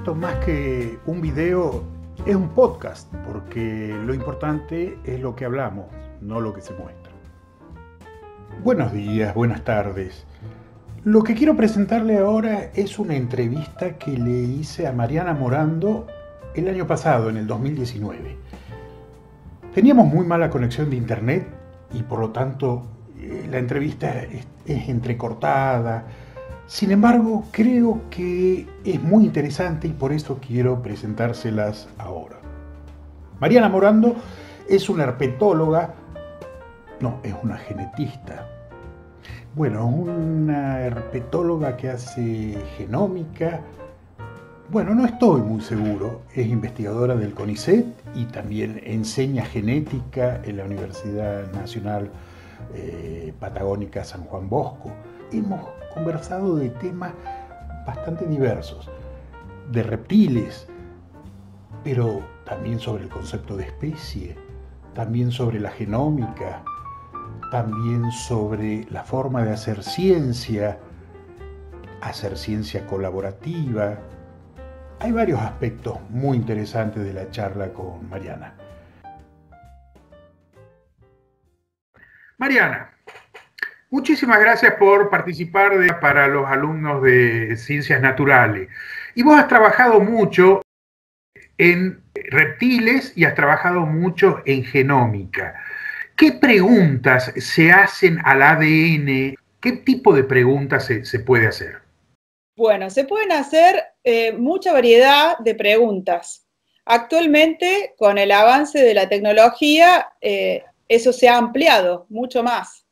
esto más que un video es un podcast, porque lo importante es lo que hablamos, no lo que se muestra. Buenos días, buenas tardes. Lo que quiero presentarle ahora es una entrevista que le hice a Mariana Morando el año pasado, en el 2019. Teníamos muy mala conexión de internet y por lo tanto la entrevista es entrecortada. Sin embargo, creo que es muy interesante y por eso quiero presentárselas ahora. Mariana Morando es una herpetóloga, no, es una genetista. Bueno, una herpetóloga que hace genómica. Bueno, no estoy muy seguro. Es investigadora del CONICET y también enseña genética en la Universidad Nacional Patagónica San Juan Bosco. Hemos conversado de temas bastante diversos, de reptiles, pero también sobre el concepto de especie, también sobre la genómica, también sobre la forma de hacer ciencia colaborativa. Hay varios aspectos muy interesantes de la charla con Mariana. Mariana, muchísimas gracias por participar para los alumnos de Ciencias Naturales. Y vos has trabajado mucho en reptiles y has trabajado mucho en genómica. ¿Qué preguntas se hacen al ADN? ¿Qué tipo de preguntas se puede hacer? Bueno, se pueden hacer mucha variedad de preguntas. Actualmente, con el avance de la tecnología, eso se ha ampliado mucho más.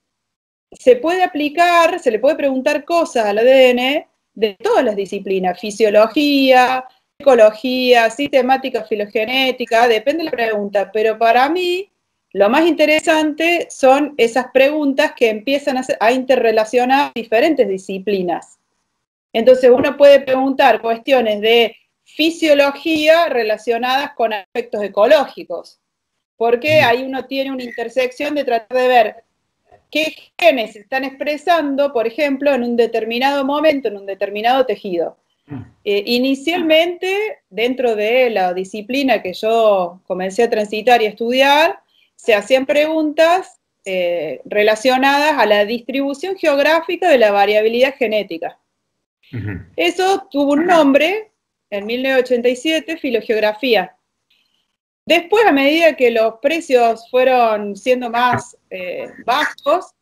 Se puede aplicar, se le puede preguntar cosas al ADN de todas las disciplinas, fisiología, ecología, sistemática filogenética, depende de la pregunta, pero para mí lo más interesante son esas preguntas que empiezan a interrelacionar diferentes disciplinas. Entonces uno puede preguntar cuestiones de fisiología relacionadas con aspectos ecológicos, porque ahí uno tiene una intersección de tratar de ver qué genes se están expresando, por ejemplo, en un determinado momento, en un determinado tejido. Inicialmente, dentro de la disciplina que yo comencé a transitar y a estudiar, se hacían preguntas relacionadas a la distribución geográfica de la variabilidad genética. Eso tuvo un nombre, en 1987, filogeografía. Después, a medida que los precios fueron siendo más bajos,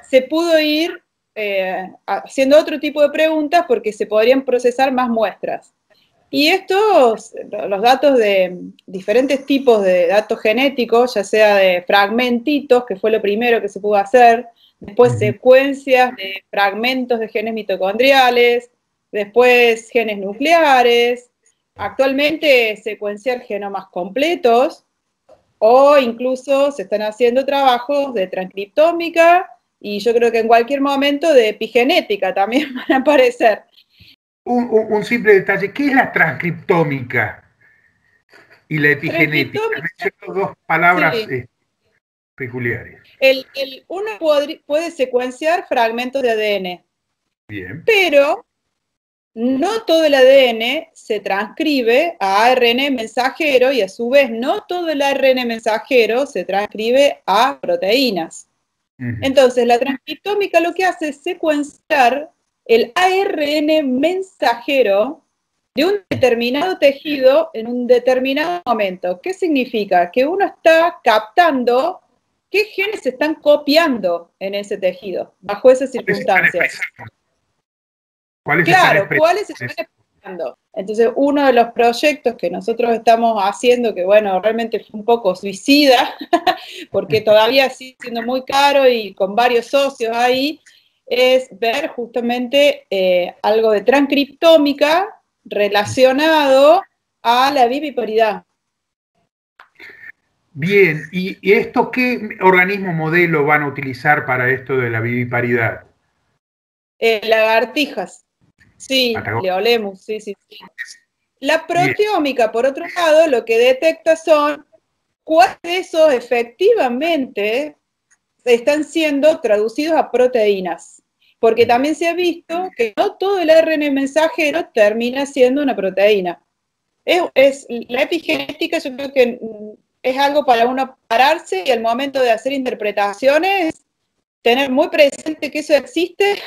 se pudo ir haciendo otro tipo de preguntas porque se podrían procesar más muestras. Y los datos de diferentes tipos de datos genéticos, ya sea de fragmentitos, que fue lo primero que se pudo hacer, después secuencias de fragmentos de genes mitocondriales, después genes nucleares, actualmente secuenciar genomas completos, o incluso se están haciendo trabajos de transcriptómica, y yo creo que en cualquier momento de epigenética también van a aparecer. Un simple detalle, ¿qué es la transcriptómica y la epigenética? Menciono dos palabras peculiares. Uno puede secuenciar fragmentos de ADN. Bien. Pero no todo el ADN se transcribe a ARN mensajero y a su vez no todo el ARN mensajero se transcribe a proteínas. Entonces la transcriptómica lo que hace es secuenciar el ARN mensajero de un determinado tejido en un determinado momento. ¿Qué significa? Que uno está captando qué genes se están copiando en ese tejido, bajo esas circunstancias. ¿Cuáles se están expresando? Entonces, uno de los proyectos que nosotros estamos haciendo, que bueno, realmente fue un poco suicida, porque todavía sigue siendo muy caro y con varios socios ahí, es ver justamente algo de transcriptómica relacionado a la viviparidad. Bien, ¿y esto qué organismo modelo van a utilizar para esto de la viviparidad? Lagartijas. Sí, Leolemus, sí. La proteómica, por otro lado, lo que detecta son cuáles de esos efectivamente están siendo traducidos a proteínas. Porque también se ha visto que no todo el ARN mensajero termina siendo una proteína. La epigenética, yo creo que es algo para uno pararse y al momento de hacer interpretaciones, tener muy presente que eso existe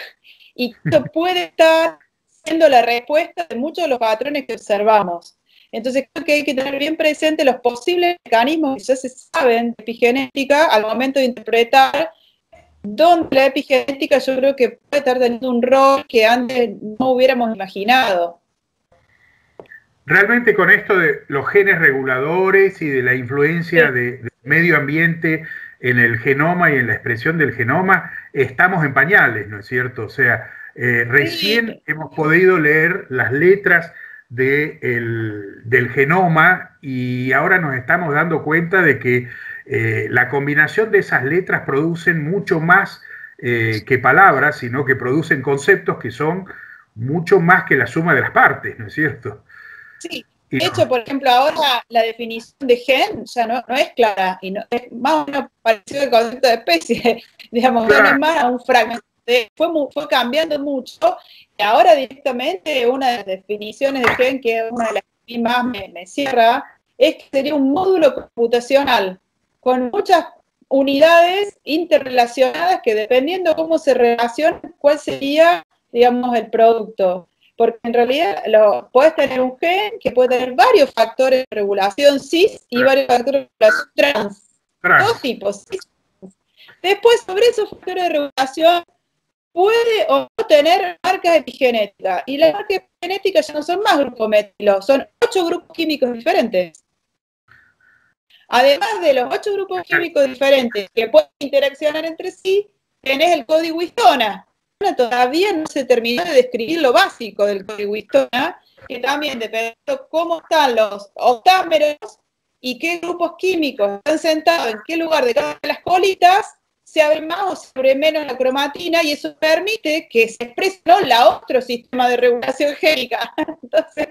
y que eso puede estar siendo la respuesta de muchos de los patrones que observamos. Entonces creo que hay que tener bien presente los posibles mecanismos que ya se saben de epigenética al momento de interpretar, donde la epigenética yo creo que puede estar teniendo un rol que antes no hubiéramos imaginado. Realmente con esto de los genes reguladores y de la influencia del medio ambiente en el genoma y en la expresión del genoma, estamos en pañales, ¿no es cierto? O sea, recién hemos podido leer las letras del genoma y ahora nos estamos dando cuenta de que la combinación de esas letras producen mucho más que palabras, sino que producen conceptos que son mucho más que la suma de las partes, ¿no es cierto? Sí, de hecho, por ejemplo, ahora la definición de gen ya no es clara, y no, es más o menos parecido al concepto de especie, digamos, claro. No es más un fragmento, fue cambiando mucho, y ahora directamente una de las definiciones de gen, que es una de las que más me cierra, es que sería un módulo computacional, con muchas unidades interrelacionadas que dependiendo cómo se relacionan, cuál sería, digamos, el producto. Porque en realidad puedes tener un gen que puede tener varios factores de regulación cis y varios factores de regulación trans. Dos tipos. Cis. Después, sobre esos factores de regulación, puede o no tener marcas epigenéticas. Y las marcas epigenéticas ya no son más grupos metilo, son 8 grupos químicos diferentes. Además de los 8 grupos químicos diferentes que pueden interaccionar entre sí, tenés el código histona. Todavía no se terminó de describir lo básico del código histona, que también depende de cómo están los octámeros y qué grupos químicos están sentados en qué lugar de cada una de las colitas, se abre más o se abre menos la cromatina y eso permite que se exprese la otro sistema de regulación génica. Entonces,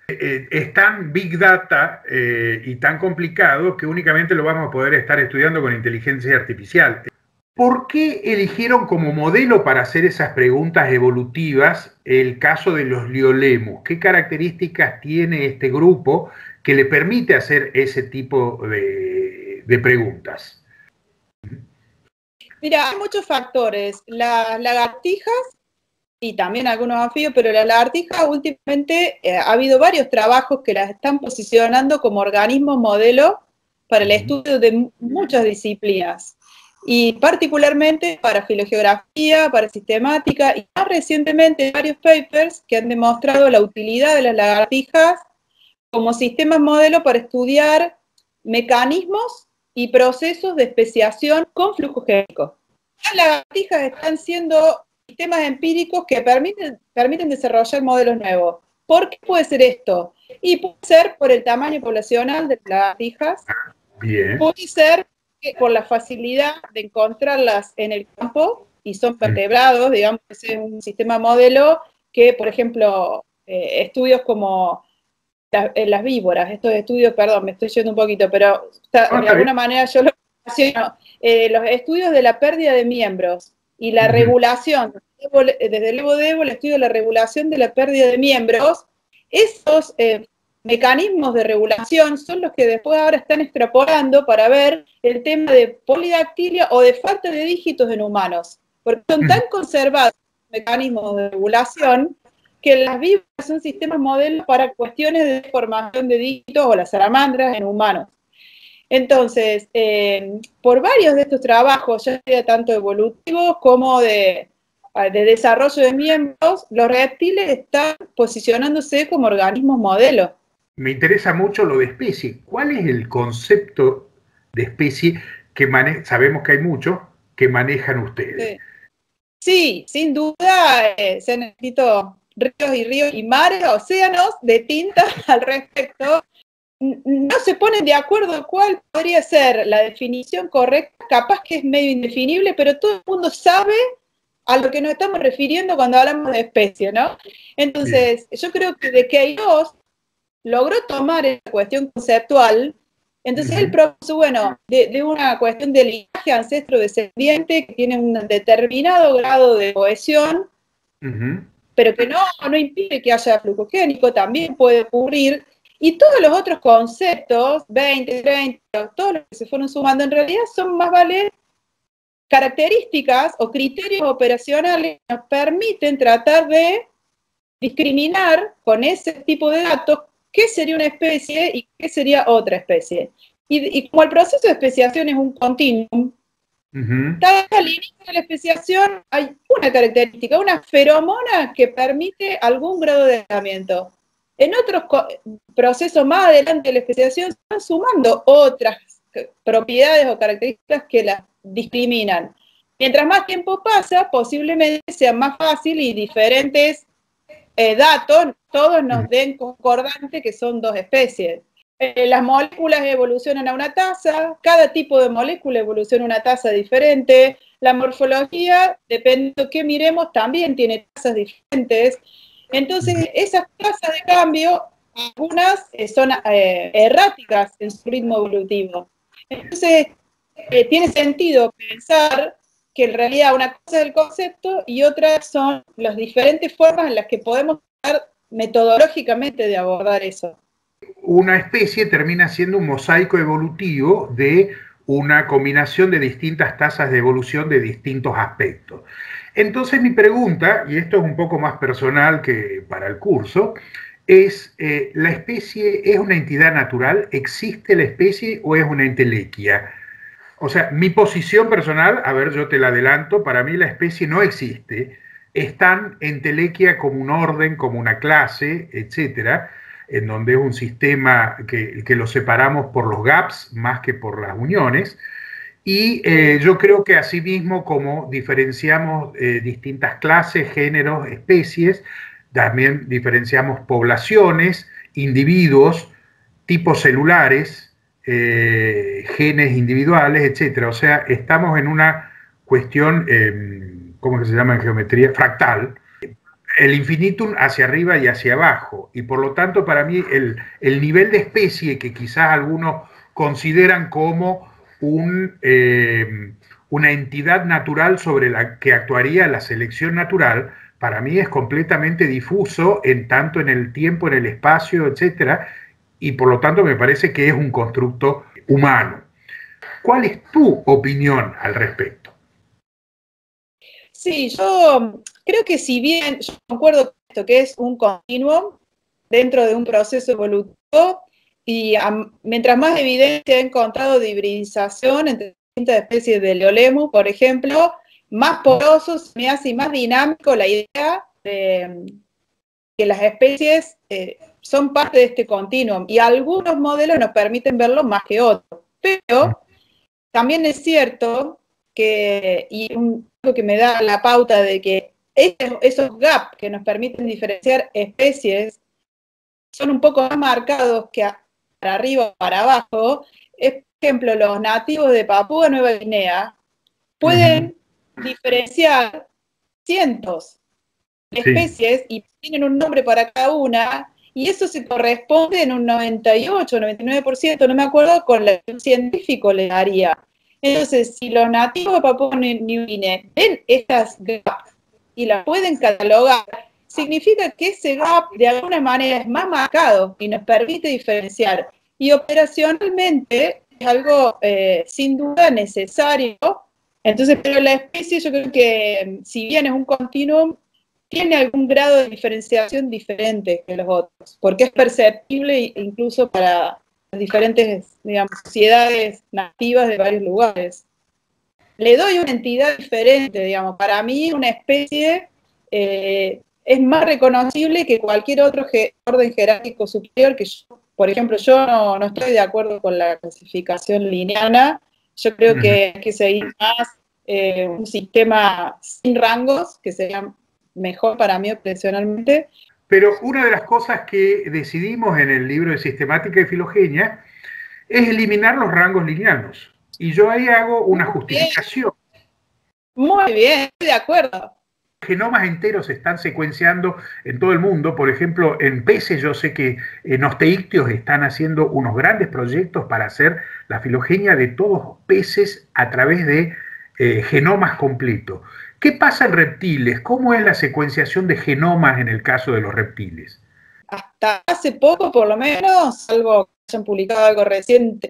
es tan big data y tan complicado que únicamente lo vamos a poder estar estudiando con inteligencia artificial. ¿Por qué eligieron como modelo para hacer esas preguntas evolutivas el caso de los Liolemu? ¿Qué características tiene este grupo que le permite hacer ese tipo de preguntas? Mira, hay muchos factores. Las lagartijas y también algunos anfibios, pero las lagartijas últimamente ha habido varios trabajos que las están posicionando como organismos modelo para el estudio de muchas disciplinas. Y particularmente para filogeografía, para sistemática, y más recientemente varios papers que han demostrado la utilidad de las lagartijas como sistemas modelo para estudiar mecanismos y procesos de especiación con flujo génico. Las lagartijas están siendo sistemas empíricos que permiten desarrollar modelos nuevos. ¿Por qué puede ser esto? Y puede ser por el tamaño poblacional de las lagartijas, puede ser por la facilidad de encontrarlas en el campo, y son vertebrados, digamos, es un sistema modelo que, por ejemplo, estudios como las víboras, estos estudios, perdón, me estoy yendo un poquito, pero de alguna manera yo lo relaciono, los estudios de la pérdida de miembros y la regulación, desde el Evo, el estudio de la regulación de la pérdida de miembros, esos mecanismos de regulación son los que después ahora están extrapolando para ver el tema de polidactilia o de falta de dígitos en humanos, porque son tan conservados los mecanismos de regulación que las víboras son sistemas modelos para cuestiones de formación de dígitos o las salamandras en humanos. Entonces, por varios de estos trabajos, ya sea tanto evolutivos como de desarrollo de miembros, los reptiles están posicionándose como organismos modelo. Me interesa mucho lo de especie. ¿Cuál es el concepto de especie que sabemos que hay muchos que manejan ustedes? Sí, sin duda se han escrito ríos y mares, océanos de tinta al respecto. No se ponen de acuerdo cuál podría ser la definición correcta, capaz que es medio indefinible, pero todo el mundo sabe a lo que nos estamos refiriendo cuando hablamos de especie, ¿no? Entonces, yo creo que de Queiroz logró tomar esa cuestión conceptual, entonces él propuso, bueno, de una cuestión de linaje ancestro-descendiente que tiene un determinado grado de cohesión, pero que no impide que haya flujo génico, también puede ocurrir. Y todos los otros conceptos, 20, 30, todos los que se fueron sumando, en realidad son más vale características o criterios operacionales que nos permiten tratar de discriminar con ese tipo de datos qué sería una especie y qué sería otra especie. Y como el proceso de especiación es un continuum, al inicio de la especiación hay una característica, una feromona que permite algún grado de aislamiento. En otros procesos más adelante de la especiación se van sumando otras propiedades o características que las discriminan. Mientras más tiempo pasa, posiblemente sea más fácil y diferentes datos, todos nos den concordante que son dos especies. Las moléculas evolucionan a una tasa, cada tipo de molécula evoluciona a una tasa diferente, la morfología, depende de qué miremos, también tiene tasas diferentes. Entonces, esas tasas de cambio, algunas son erráticas en su ritmo evolutivo. Entonces, tiene sentido pensar que en realidad una cosa es el concepto y otra son las diferentes formas en las que podemos tratar metodológicamente de abordar eso. Una especie termina siendo un mosaico evolutivo de una combinación de distintas tasas de evolución de distintos aspectos. Entonces mi pregunta, y esto es un poco más personal que para el curso, es, ¿la especie es una entidad natural? ¿Existe la especie o es una entelequia? O sea, mi posición personal, a ver, yo te la adelanto, para mí la especie no existe, es tan entelequia como un orden, como una clase, etcétera, en donde es un sistema que lo separamos por los gaps más que por las uniones. Y yo creo que asimismo, como diferenciamos distintas clases, géneros, especies, también diferenciamos poblaciones, individuos, tipos celulares, genes individuales, etcétera. O sea, estamos en una cuestión, ¿cómo se llama en geometría? Fractal. El infinitum hacia arriba y hacia abajo. Y por lo tanto, para mí, el nivel de especie que quizás algunos consideran como una entidad natural sobre la que actuaría la selección natural, para mí es completamente difuso tanto en el tiempo, en el espacio, etcétera, y por lo tanto me parece que es un constructo humano. ¿Cuál es tu opinión al respecto? Sí, yo creo que si bien yo concuerdo con esto, que es un continuum dentro de un proceso evolutivo, y mientras más evidencia he encontrado de hibridización entre distintas especies de Leolemus, por ejemplo, más poroso se me hace y más dinámico la idea de que las especies son parte de este continuum, y algunos modelos nos permiten verlo más que otros. Pero también es cierto que, y algo que me da la pauta de que esos gaps que nos permiten diferenciar especies son un poco más marcados que para arriba o para abajo. Es, por ejemplo, los nativos de Papúa Nueva Guinea pueden diferenciar cientos de especies y tienen un nombre para cada una, y eso se corresponde en un 98, 99%, no me acuerdo, con lo que un científico le daría. Entonces, si los nativos de Papúa Nueva Guinea ven estas gaps y las pueden catalogar, significa que ese gap de alguna manera es más marcado y nos permite diferenciar. Y operacionalmente es algo sin duda necesario. Entonces, pero la especie yo creo que si bien es un continuum, tiene algún grado de diferenciación diferente que los otros, porque es perceptible incluso para las diferentes, digamos, sociedades nativas de varios lugares. Le doy una entidad diferente, digamos. Para mí una especie es más reconocible que cualquier otro orden jerárquico superior, que yo, por ejemplo, yo no estoy de acuerdo con la clasificación lineana. Yo creo que hay que seguir más un sistema sin rangos, que sería mejor para mí operacionalmente. Pero una de las cosas que decidimos en el libro de Sistemática y Filogenia es eliminar los rangos lineanos. Y yo ahí hago una justificación. Muy bien, estoy de acuerdo. Genomas enteros se están secuenciando en todo el mundo. Por ejemplo, en peces yo sé que en Osteictios están haciendo unos grandes proyectos para hacer la filogenia de todos los peces a través de genomas completos. ¿Qué pasa en reptiles? ¿Cómo es la secuenciación de genomas en el caso de los reptiles? Hasta hace poco, por lo menos, salvo que hayan publicado algo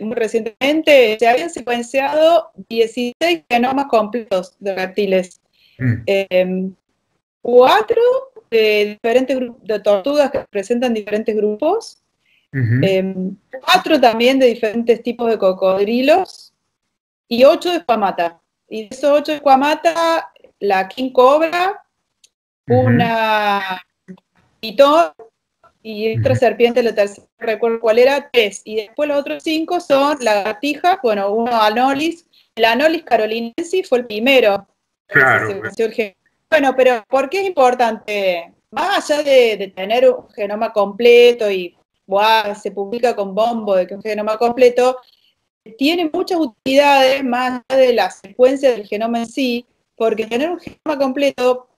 muy recientemente, se habían secuenciado 16 genomas completos de reptiles. Mm. 4 de diferentes grupos de tortugas que presentan diferentes grupos, 4 también de diferentes tipos de cocodrilos y 8 de esquamata. Y de esos 8 de esquamata, la king cobra, una pitón y otra serpiente, la tercera, no recuerdo cuál era, 3. Y después los otros 5 son lagartijas, bueno, uno Anolis. El Anolis carolinensis fue el primero. Claro. Bueno, pero ¿por qué es importante? Más allá de tener un genoma completo y se publica con bombo de que es un genoma completo, tiene muchas utilidades más allá de la secuencia del genoma en sí, porque tener un genoma completo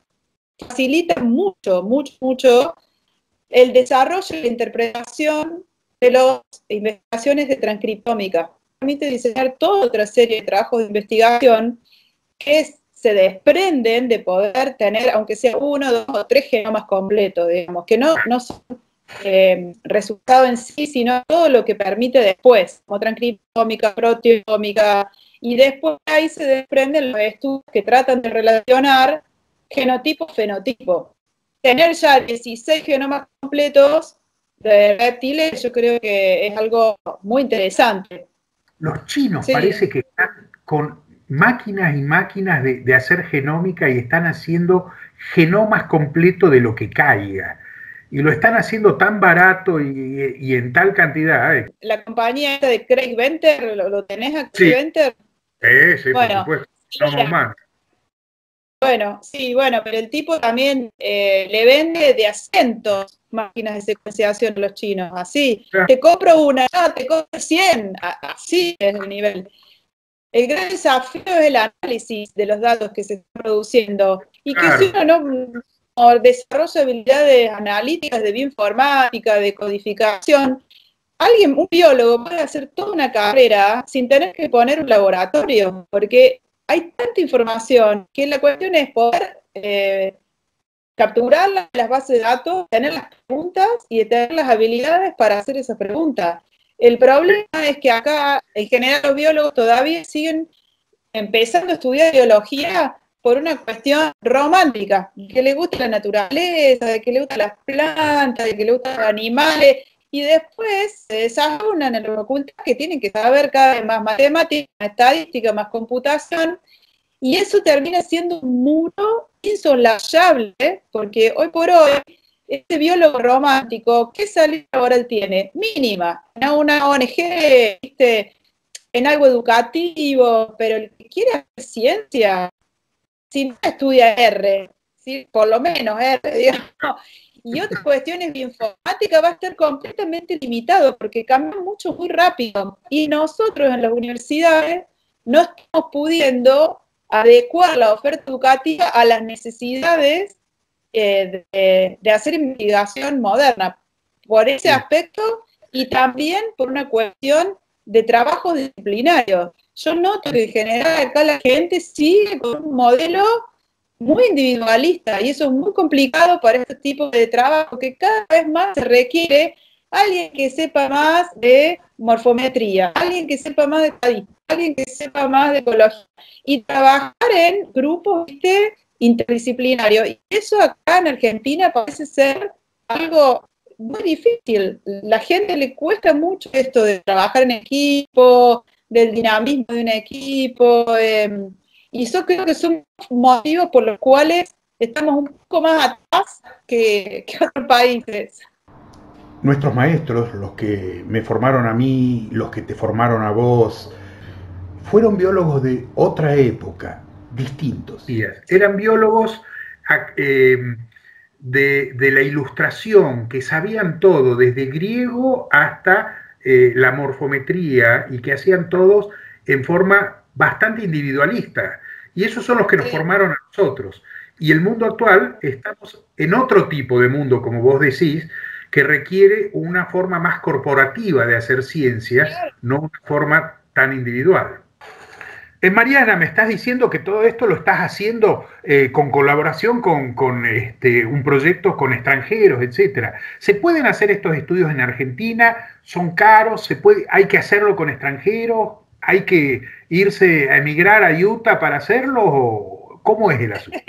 facilita mucho, mucho, mucho el desarrollo y la interpretación de las investigaciones de transcriptómica. Permite diseñar toda otra serie de trabajos de investigación que se desprenden de poder tener, aunque sea 1, 2 o 3 genomas completos, digamos, que no son resultado en sí, sino todo lo que permite después, como transcriptómica, proteómica, y después ahí se desprenden los estudios que tratan de relacionar genotipo-fenotipo. Tener ya 16 genomas completos de reptiles, yo creo que es algo muy interesante. Los chinos parece que están con máquinas y máquinas de hacer genómica y están haciendo genomas completos de lo que caiga. Y lo están haciendo tan barato y en tal cantidad. La compañía esta de Craig Venter, ¿lo tenés a Craig Venter? Sí, bueno, por supuesto. No más. Bueno, sí, bueno, pero el tipo también le vende de asientos máquinas de secuenciación a los chinos, así. Claro. Te compro una, te compro 100, así es el nivel. El gran desafío es el análisis de los datos que se están produciendo y que si uno no desarrolla habilidades analíticas de bioinformática, de codificación, un biólogo puede hacer toda una carrera sin tener que poner un laboratorio, porque hay tanta información que la cuestión es poder capturar las bases de datos, tener las preguntas y tener las habilidades para hacer esas preguntas. El problema es que acá, en general, los biólogos todavía siguen empezando a estudiar biología por una cuestión romántica, que le gusta la naturaleza, de que le gustan las plantas, de que le gustan los animales, y después se desayunan en la facultad que tienen que saber cada vez más matemática, más estadística, más computación, y eso termina siendo un muro insolayable, porque hoy por hoy, este biólogo romántico, ¿qué salida laboral tiene? Mínima. En una ONG, ¿viste? En algo educativo, pero el que quiere hacer ciencia, si no estudia R, ¿sí? Por lo menos R, digamos, y otras cuestiones de informática va a estar completamente limitado, porque cambia mucho, muy rápido, y nosotros en las universidades no estamos pudiendo adecuar la oferta educativa a las necesidades de hacer investigación moderna, por ese aspecto, y también por una cuestión de trabajos disciplinarios. Yo noto que en general acá la gente sigue con un modelo muy individualista y eso es muy complicado para este tipo de trabajo, que cada vez más se requiere alguien que sepa más de morfometría, alguien que sepa más de estadística, alguien que sepa más de ecología y trabajar en grupos, ¿viste?, interdisciplinarios. Y eso acá en Argentina parece ser algo muy difícil. La gente le cuesta mucho esto de trabajar en equipo, del dinamismo de un equipo, y yo creo que son motivos por los cuales estamos un poco más atrás que otros países. Nuestros maestros, los que me formaron a mí, los que te formaron a vos, fueron biólogos de otra época, distintos. Eran biólogos de la ilustración, que sabían todo, desde griego hasta la morfometría, y que hacían todos en forma bastante individualista. Y esos son los que nos formaron a nosotros. Y el mundo actual, estamos en otro tipo de mundo, como vos decís, que requiere una forma más corporativa de hacer ciencia, no una forma tan individual. Mariana, me estás diciendo que todo esto lo estás haciendo con colaboración con un proyecto con extranjeros, etcétera. ¿Se pueden hacer estos estudios en Argentina? ¿Son caros? ¿Hay que hacerlo con extranjeros? ¿Hay que irse a emigrar a Utah para hacerlo? ¿O cómo es el asunto?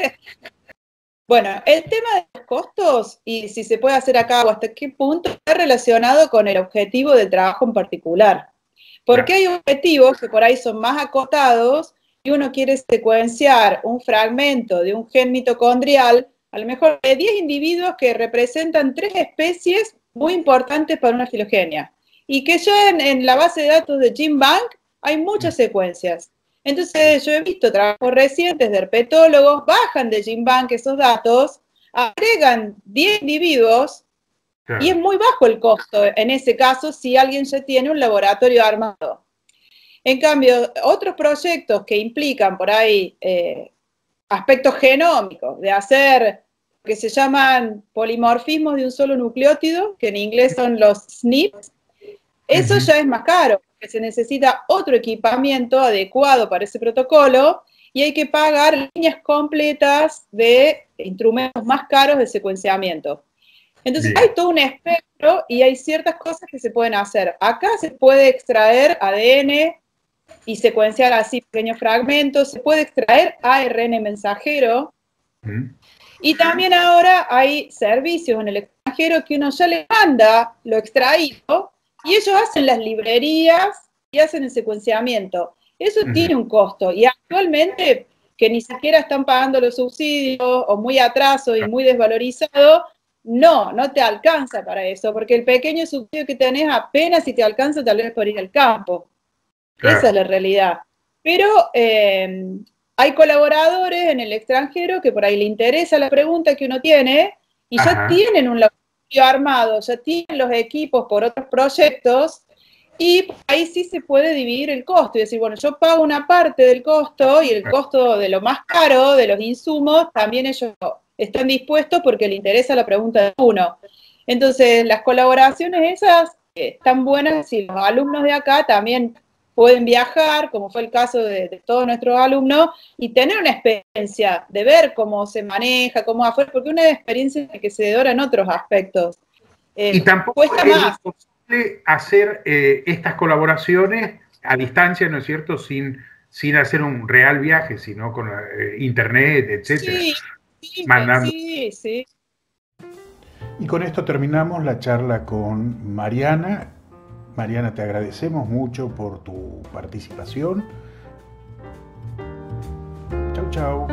Bueno, el tema de los costos y si se puede hacer acá o hasta qué punto está relacionado con el objetivo del trabajo en particular. Porque hay objetivos que por ahí son más acotados y uno quiere secuenciar un fragmento de un gen mitocondrial, a lo mejor de 10 individuos que representan 3 especies muy importantes para una filogenia. Y que ya en la base de datos de GenBank hay muchas secuencias. Entonces yo he visto trabajos recientes de herpetólogos, bajan de GenBank esos datos, agregan 10 individuos. Claro. Y es muy bajo el costo en ese caso si alguien ya tiene un laboratorio armado. En cambio, otros proyectos que implican por ahí aspectos genómicos, de hacer que se llaman polimorfismos de un solo nucleótido, que en inglés son los SNPs, eso ya es más caro, porque se necesita otro equipamiento adecuado para ese protocolo y hay que pagar líneas completas de instrumentos más caros de secuenciamiento. Entonces hay todo un espectro y hay ciertas cosas que se pueden hacer. Acá se puede extraer ADN y secuenciar así pequeños fragmentos, se puede extraer ARN mensajero y también ahora hay servicios en el extranjero que uno ya le manda lo extraído y ellos hacen las librerías y hacen el secuenciamiento. Eso tiene un costo y actualmente que ni siquiera están pagando los subsidios o muy atraso y muy desvalorizado, no te alcanza para eso, porque el pequeño subsidio que tenés apenas si te alcanza tal vez por ir al campo. Claro. Esa es la realidad. Pero hay colaboradores en el extranjero que por ahí le interesa la pregunta que uno tiene y ya tienen un laboratorio armado, ya tienen los equipos por otros proyectos y ahí sí se puede dividir el costo y decir, bueno, yo pago una parte del costo y el costo de lo más caro, de los insumos, también ellos están dispuestos porque le interesa la pregunta de uno. Entonces, las colaboraciones esas están buenas si los alumnos de acá también pueden viajar, como fue el caso de todos nuestros alumnos, y tener una experiencia de ver cómo se maneja, cómo afuera, porque una experiencia que se dora en otros aspectos. Y tampoco cuesta más posible hacer estas colaboraciones a distancia, ¿no es cierto?, sin hacer un real viaje, sino con internet, etcétera. Sí. Y con esto terminamos la charla con Mariana. Mariana, te agradecemos mucho por tu participación. Chau, chau.